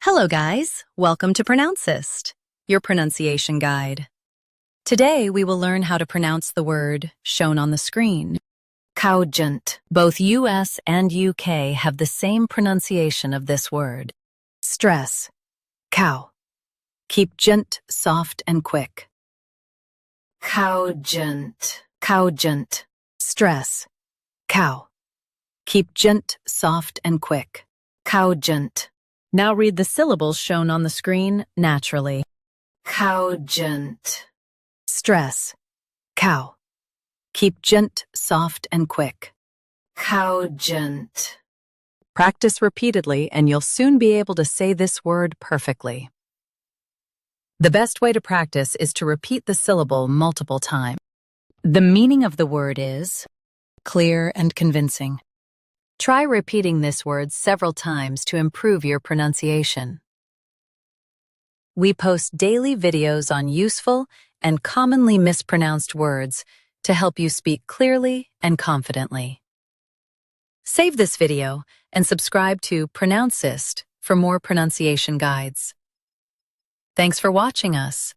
Hello guys, welcome to Pronouncist, your pronunciation guide. Today we will learn how to pronounce the word shown on the screen. COGENT. Both US and UK have the same pronunciation of this word. Stress. Cow. Keep gent soft and quick. COGENT. COGENT. Stress. Cow. Keep gent soft and quick. COGENT. Now read the syllables shown on the screen naturally. COGENT. Stress. Cow. Keep gent soft and quick. COGENT. Practice repeatedly and you'll soon be able to say this word perfectly. The best way to practice is to repeat the syllable multiple times. The meaning of the word is clear and convincing. Try repeating this word several times to improve your pronunciation. We post daily videos on useful and commonly mispronounced words to help you speak clearly and confidently. Save this video and subscribe to Pronouncist for more pronunciation guides. Thanks for watching us.